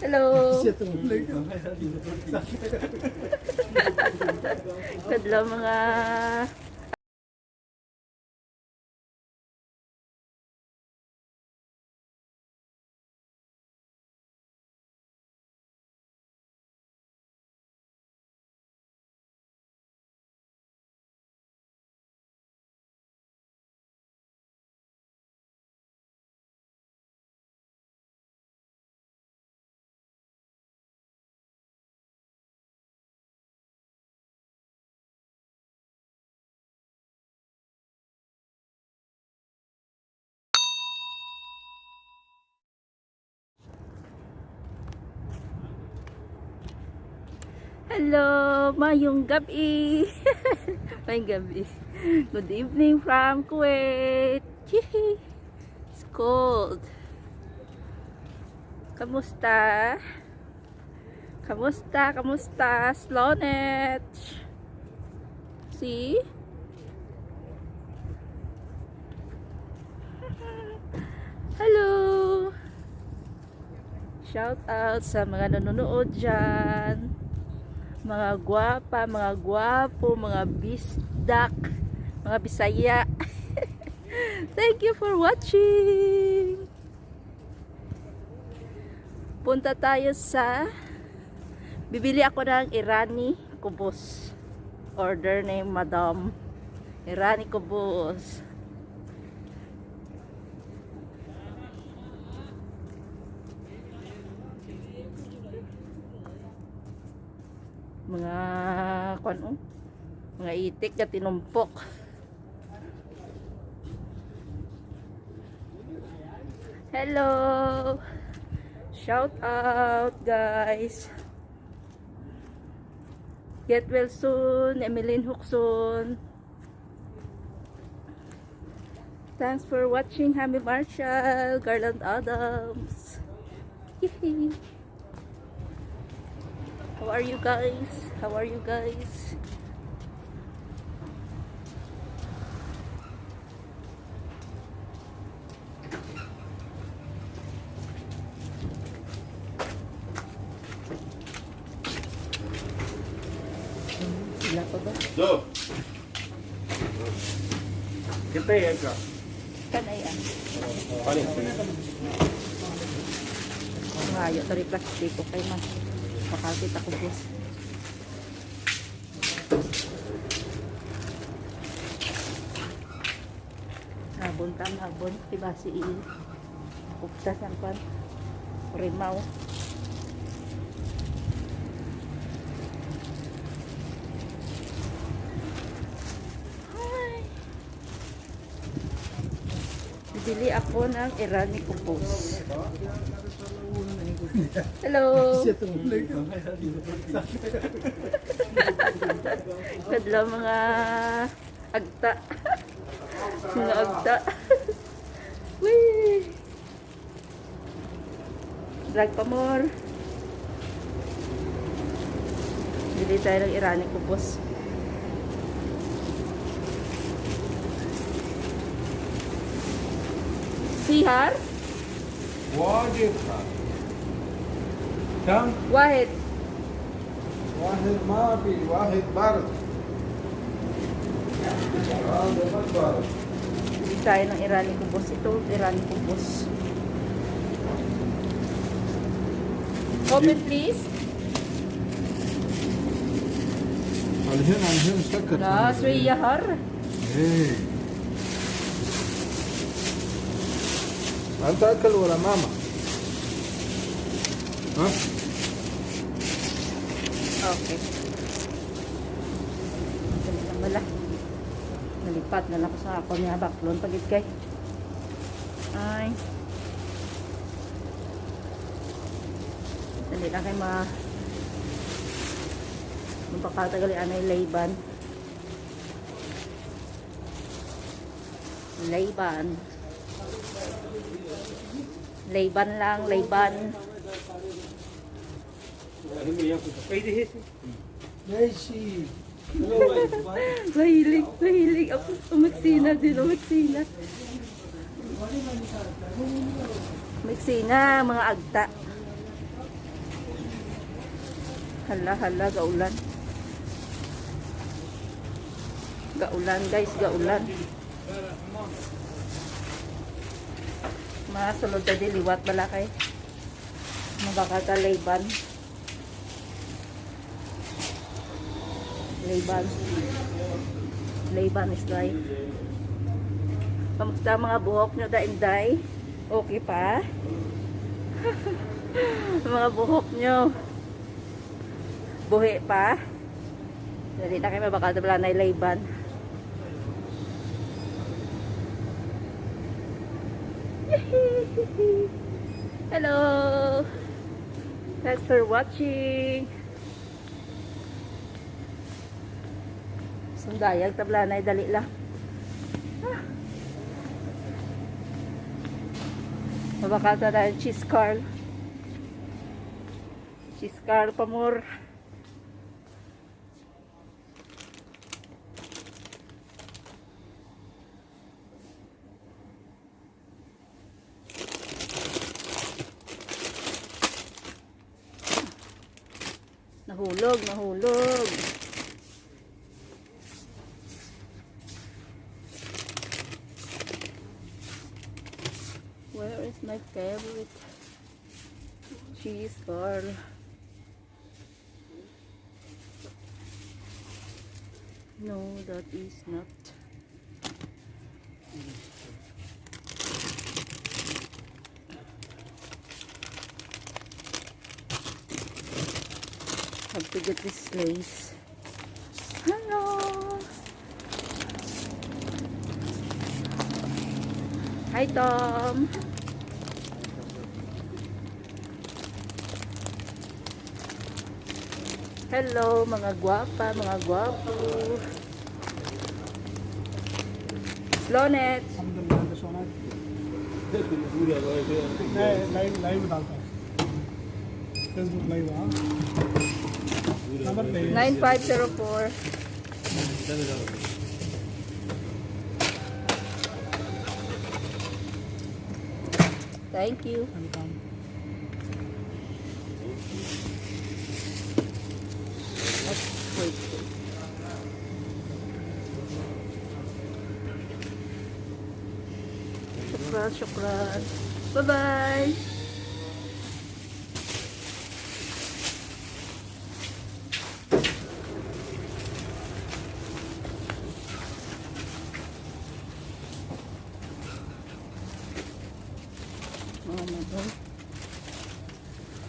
Hello. Kadlaw mga hello, mayong gabi. Mayong gabi. Good evening from Kuwait. It's cold. Kamusta? Kamusta? Kamusta? Slonet? See? Hello! Shout out sa mga nanonood dyan. Mga gwapa, mga gwapo, mga bisdak, mga bisaya. Thank you for watching! Punta tayo sa bibili ako ng Irani kubos. Order ni Madam Irani kubos. Mga kuno, mga itik na tinumpok. Hello, shout out guys. Get well soon, Emeline Huxon. Thanks for watching, Hami Marshall, Garland Adams. How are you guys? How are you guys? Sila pa ba? Zo. Kita ya kak. Kanayan. Paling. Ngayo, tari plastic ko kay mas. Pakakit ako boss. Nabon ka, nabon. Diba si Iil? Kuptas ang pan. Rimaw. Hi! Bibili ako ng Irani kubos. Hello. Kadlaw mga agta. Mga agta. Wee. Drag pa more. Bili tayo ng Irani kubos. Sihar? Wajib kak. كم؟ Wahid. واحد ما في واحد برد. هذا برد. Bili tayo ng Irani kubos. Ito, Irani kubos. Comment please. الحين سكت. لا شوية حر. ايه. انت اكل ولا ماما؟ ها؟ Okay. Dali na wala. Nalipat na lang ko sa ako niya baklon pagit kay. Ay. Dali na kay magpakatagali anay layban. Layban. Layban lang, layban. ماشي. Mahilig, mahilig. Ako umiksina din, umiksina. Umiksina, mga agta. Hala, gaulan. Gaulan guys, gaulan. Masulod na diliwat bala kay. Mabaka ka layban. Layban is right. Kamusta mga buhok nyo, dainday? Okay pa? Mga buhok nyo. Buhi pa? Dali na kayo mabaka bala na layban. Hello! Thanks for watching! Sundayag tabla na dali lang. Mabakata na yung cheese carl. Cheese carl pa more. Nahulog. Where is my favorite cheese carl? No, that is not. Have to get this lace. Hello. Hi, Tom. Hello, mga gwapa, mga gwapo. Slonet. Live डालता हूँ Facebook live हाँ नंबर पे 9504. Thank you. Wait. Shukran. Bye-bye.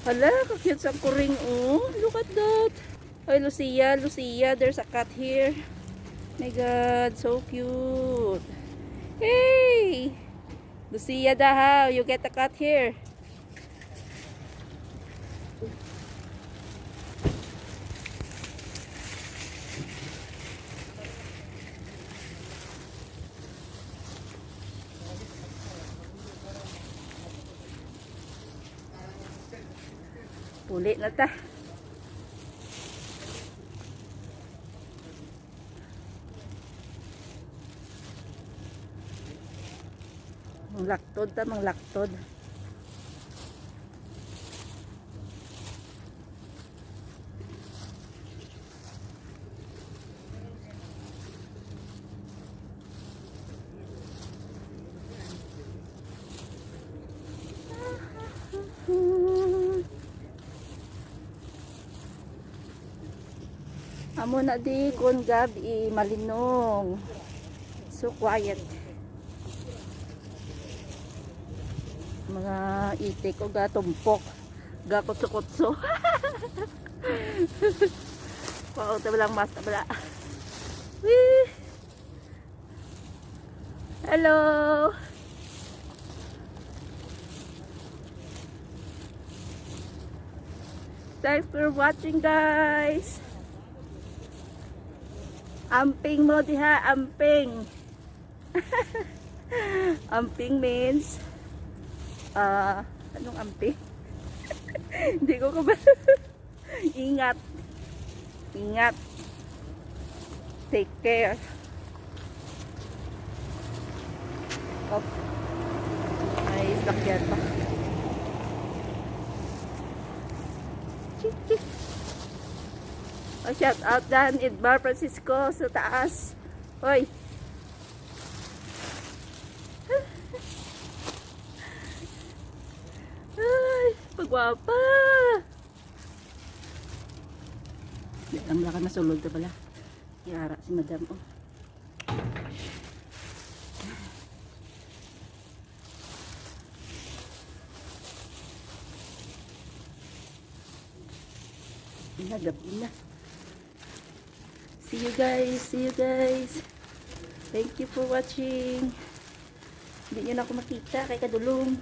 Hala, ka-cute sa kuring, oh. Look at that. Ay, Lucia, there's a cat here. My God, so cute. Hey! Lucia Dahaw, you get a cat here. Puli na ta. Manglaktod. Amo na di kon gabi malinong. So quiet. Mga itik o gatumpok. Gakotso-kotso. Wow, tabalang mas tabala. Wee! Hello! Thanks for watching, guys. Amping mo diha, amping. Amping means anong amping? Hindi ko ba ingat. Take care. Oh. Ay, sakyan pa. Chik. Oh, shout out Dan Edbar Francisco sa taas. Hoy. Ay, pagwapa. Ang laki masulod na pala. Yara si madam. Oh. Gabi na. See you guys. See you guys. Thank you for watching. Hindi nyo na ako makita kay kadulong.